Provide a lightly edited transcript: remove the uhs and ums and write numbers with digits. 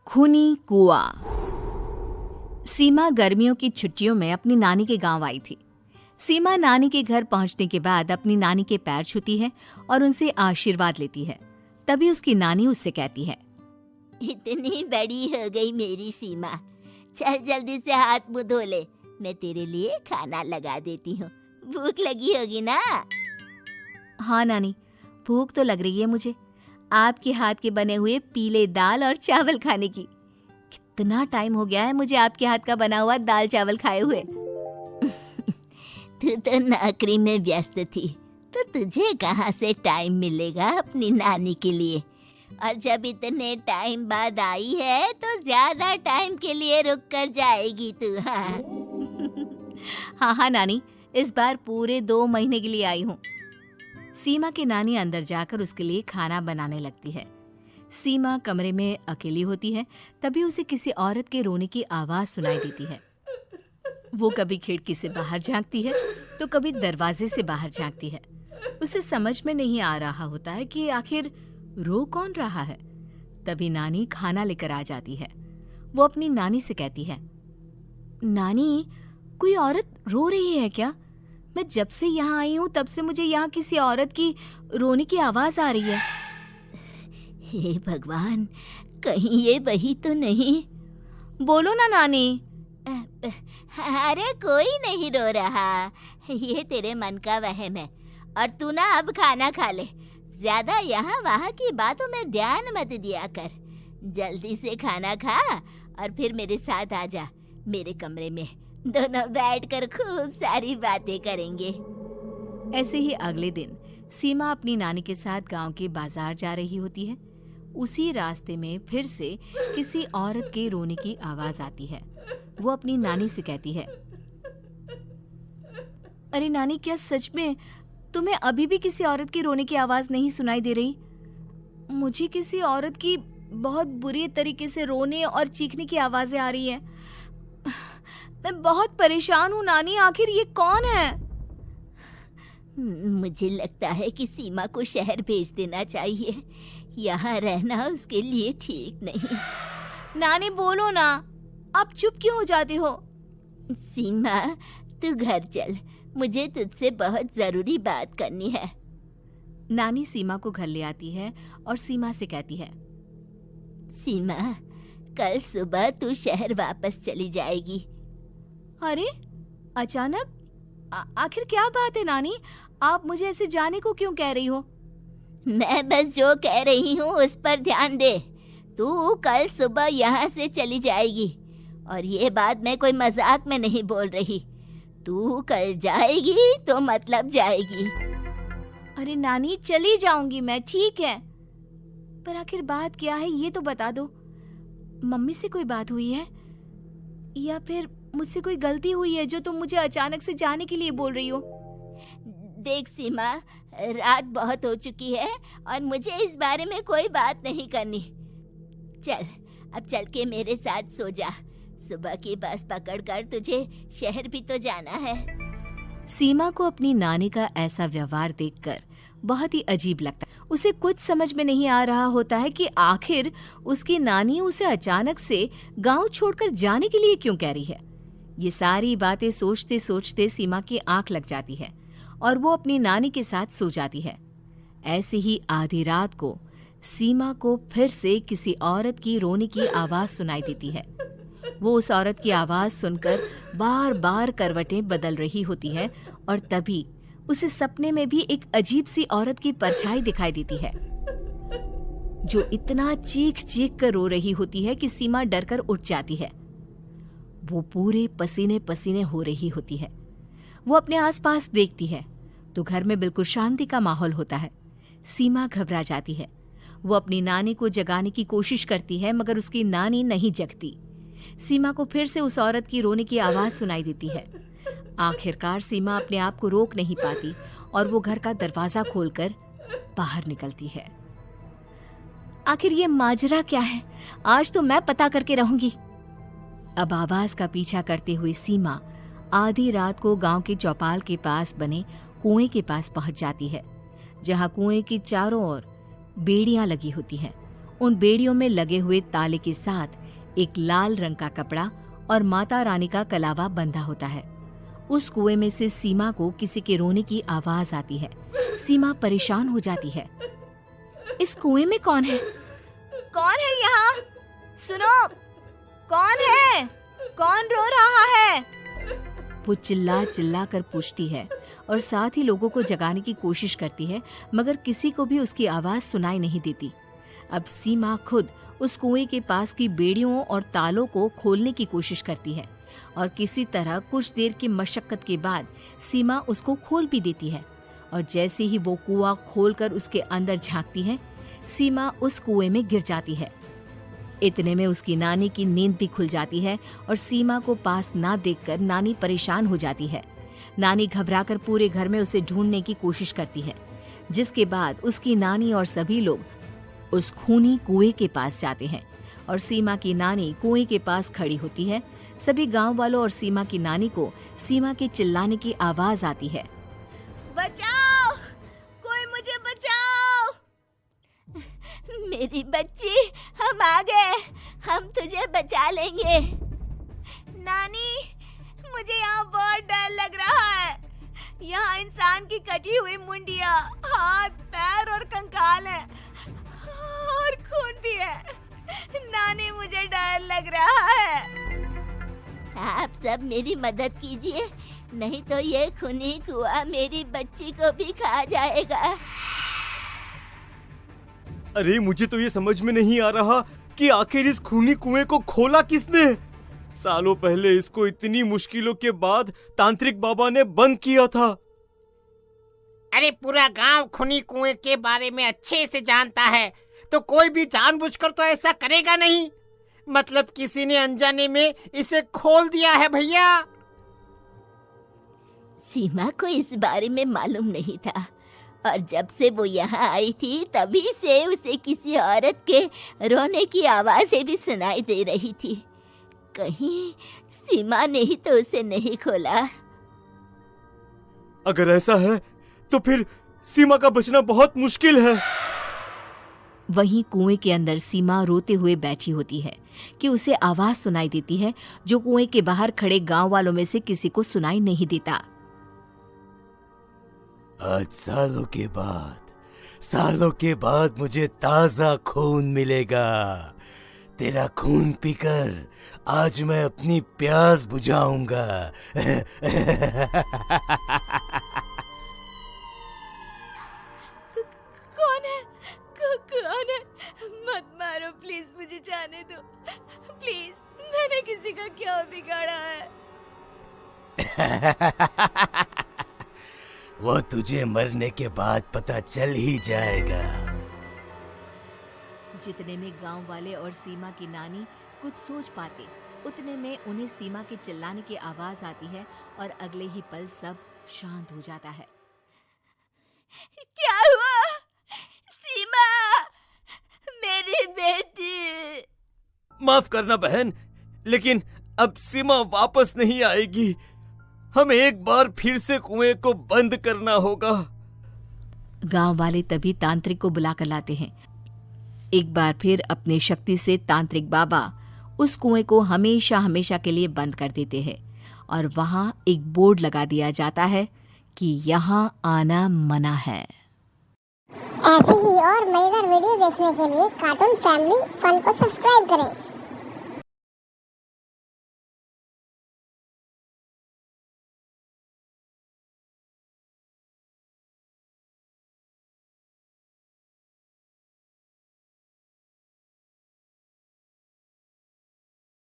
खूनी कुआं। सीमा गर्मियों की छुट्टियों में अपनी नानी के गांव आई थी। सीमा नानी के घर पहुंचने के बाद अपनी नानी के पैर छूती है और उनसे आशीर्वाद लेती है। तभी उसकी नानी उससे कहती है, इतनी बड़ी हो गई मेरी सीमा, चल जल्दी से हाथ मुंह धो ले, मैं तेरे लिए खाना लगा देती हूँ। भूख लगी होगी ना? हाँ नानी, भूख तो लग रही है मुझे, आपके हाथ के बने हुए पीले दाल और चावल खाने की। कितना टाइम हो गया है मुझे आपके हाथ का बना हुआ दाल चावल खाए हुए। तू तो नौकरी में व्यस्त थी, तो तुझे कहाँ से टाइम मिलेगा अपनी नानी के लिए? और जब इतने टाइम बाद आई है तो ज्यादा टाइम के लिए रुक कर जाएगी तू। हाँ हाँ नानी, इस बार पूरे 2 महीने के लिए आई हूँ। सीमा की नानी अंदर जाकर उसके लिए खाना बनाने लगती है। सीमा कमरे में अकेली होती है। तभी उसे किसी औरत के रोने की आवाज सुनाई देती है। वो कभी खिड़की से बाहर झांकती है तो कभी दरवाजे से बाहर झांकती है। उसे समझ में नहीं आ रहा होता है कि आखिर रो कौन रहा है। तभी नानी खाना लेकर आ जाती है। वो अपनी नानी से कहती है, नानी, कोई औरत रो रही है क्या? मैं जब से यहाँ आई हूँ तब से मुझे यहाँ किसी औरत की रोने की आवाज आ रही है। हे भगवान, कहीं ये वही तो नहीं? बोलो ना नानी। अरे कोई नहीं रो रहा, ये तेरे मन का वहम है। और तू ना अब खाना खा ले, ज्यादा यहाँ वहाँ की बातों में ध्यान मत दिया कर। जल्दी से खाना खा और फिर मेरे साथ आ जा मेरे कमरे में, दोनों बैठकर खूब सारी बातें करेंगे। ऐसे ही अगले दिन सीमा अपनी नानी के साथ गांव के बाजार जा रही होती है। उसी रास्ते में फिर से किसी औरत के रोने की आवाज आती है। वो अपनी नानी से कहती है, अरे नानी, क्या सच में तुम्हें अभी भी किसी औरत की रोने की आवाज नहीं सुनाई दे रही? मुझे किसी औरत की बहुत बुरी तरीके से रोने और चीखने की आवाजें आ रही हैं। मैं बहुत परेशान हूँ नानी, आखिर ये कौन है? मुझे लगता है कि सीमा को शहर भेज देना चाहिए, यहाँ रहना उसके लिए ठीक नहीं। नानी बोलो ना, आप चुप क्यों हो जाते हो? सीमा, तू घर चल, मुझे तुझसे बहुत जरूरी बात करनी है। नानी सीमा को घर ले आती है और सीमा से कहती है, सीमा, कल सुबह तू शहर वापस चली जाएगी। अरे अचानक? आखिर क्या बात है नानी, आप मुझे ऐसे जाने को क्यों कह रही हो? मैं बस जो कह रही हूँ उस पर ध्यान दे। तू कल सुबह यहाँ से चली जाएगी, और ये बात मैं कोई मजाक में नहीं बोल रही। तू कल जाएगी तो मतलब जाएगी। अरे नानी, चली जाऊंगी मैं, ठीक है, पर आखिर बात क्या है ये तो बता दो। मम्मी से कोई बात हुई है या फिर मुझसे कोई गलती हुई है जो तुम मुझे अचानक से जाने के लिए बोल रही हो? देख सीमा, रात बहुत हो चुकी है और मुझे इस बारे में कोई बात नहीं करनी। चल, अब चल के मेरे साथ सो जा। सुबह की बस पकड़कर तुझे शहर भी तो जाना है। सीमा को अपनी नानी का ऐसा व्यवहार देखकर बहुत ही अजीब लगता है। उसे कुछ समझ में नहीं आ रहा होता है कि आखिर उसकी नानी उसे अचानक से गांव छोड़कर जाने के लिए क्यों कह रही है। ये सारी बातें सोचते सोचते सीमा की आंख लग जाती है और वो अपनी नानी के साथ सो जाती है। ऐसे ही आधी रात को सीमा को फिर से किसी औरत की रोने की आवाज सुनाई देती है। वो उस औरत की आवाज सुनकर बार बार करवटें बदल रही होती है और तभी उसे सपने में भी एक अजीब सी औरत की परछाई दिखाई देती है, जो इतना चीख चीख कर रो रही होती है कि सीमा डरकर उठ जाती है। वो पूरे पसीने पसीने हो रही होती है। वो अपने आसपास देखती है तो घर में बिल्कुल शांति का माहौल होता है। सीमा घबरा जाती है। वो अपनी नानी को जगाने की कोशिश करती है मगर उसकी नानी नहीं जगती। सीमा को फिर से उस औरत की रोने की आवाज सुनाई देती है। आखिरकार सीमा अपने आप को रोक नहीं पाती और वो घर का दरवाजा खोलकर बाहर निकलती है। आखिर ये माजरा क्या है? आज तो मैं पता करके रहूंगी। अब आवाज का पीछा करते हुए सीमा आधी रात को गांव के चौपाल के पास बने कुएं के पास पहुंच जाती है, जहां कुएं की चारों ओर बेड़ियां लगी होती हैं। उन बेड़ियों में लगे हुए ताले के साथ एक लाल रंग का कपड़ा और माता रानी का कलावा बंधा होता है। उस कुएं में से सीमा को किसी के रोने की आवाज आती है। सीमा परेशान हो जाती है। इस कुएं में कौन है? कौन है यहाँ? सुनो, कौन है? कौन रो रहा है? वो चिल्ला चिल्ला कर पूछती है और साथ ही लोगों को जगाने की कोशिश करती है, मगर किसी को भी उसकी आवाज सुनाई नहीं देती। अब सीमा खुद उस कुएं के पास की बेड़ियों और तालों को खोलने की कोशिश करती है और किसी तरह कुछ देर की मशक्कत के बाद सीमा उसको खोल भी देती है। और जैसे ही वो कुआं खोलकर उसके अंदर झांकती है, सीमा उस कुएं में गिर जाती है। इतने में उसकी नानी की नींद भी खुल जाती है और सीमा को पास ना देखकर नानी परेशान हो जाती है। नानी घबराकर पूरे घर में उसे ढूंढने की कोशिश करती है, जिसके बाद उसकी नानी और सभी लोग उस खूनी कुएं के पास जाते हैं और सीमा की नानी कुएं के पास खड़ी होती है। सभी गांव वालों और सीमा की नानी को सीमा के चिल्लाने की आवाज आती है। बचाओ, कोई मुझे बचाओ। मेरी बच्ची, हम आ गए, हम तुझे बचा लेंगे। नानी, मुझे यहाँ बहुत डर लग रहा है। यहाँ इंसान की कटी हुई मुंडिया, हाथ, पैर और कंकाल है और खून भी है। नानी, मुझे डर लग रहा है। आप सब मेरी मदद कीजिए, नहीं तो ये खूनी कुआं मेरी बच्ची को भी खा जाएगा। अरे मुझे तो ये समझ में नहीं आ रहा कि आखिर इस खूनी कुएं को खोला किसने। सालों पहले इसको इतनी मुश्किलों के बाद तांत्रिक बाबा ने बंद किया था। अरे पूरा गांव खूनी कुएं के बारे में अच्छे से जानता है, तो कोई भी जानबूझकर तो ऐसा करेगा नहीं। मतलब किसी ने अनजाने में इसे खोल दिया है भैया। सीमा को इस बारे में मालूम नहीं था और जब से वो यहाँ आई थी तभी से उसे किसी औरत के रोने की आवाज़ें भी सुनाई दे रही थी। कहीं सीमा ने ही तो उसे नहीं खोला। अगर ऐसा है तो फिर सीमा का बचना बहुत मुश्किल है। वहीं कुएं के अंदर सीमा रोते हुए बैठी होती है कि उसे आवाज सुनाई देती है जो कुएं के बाहर खड़े गांव वालों में से किसी को सुनाई नहीं देता। आज सालों के बाद मुझे ताजा खून मिलेगा। तेरा खून पीकर आज मैं अपनी प्यास बुझाऊंगा। कौन है? मत मारो प्लीज, मुझे जाने दो प्लीज। मैंने किसी का क्या बिगाड़ा है? वो तुझे मरने के बाद पता चल ही जाएगा। जितने में गांव वाले और सीमा की नानी कुछ सोच पाते, उतने में उन्हें सीमा के चिल्लाने की आवाज आती है और अगले ही पल सब शांत हो जाता है। क्या हुआ? सीमा, मेरी बेटी। माफ करना बहन, लेकिन अब सीमा वापस नहीं आएगी। हमें एक बार फिर से कुएं को बंद करना होगा। गांव वाले तभी तांत्रिक को बुलाकर लाते हैं। एक बार फिर अपनी शक्ति से तांत्रिक बाबा उस कुएं को हमेशा हमेशा के लिए बंद कर देते हैं और वहां एक बोर्ड लगा दिया जाता है कि यहाँ आना मना है। ऐसी ही और मजेदार वीडियो देखने के लिए कार्टून फैमिली फन को सब्सक्राइब करें।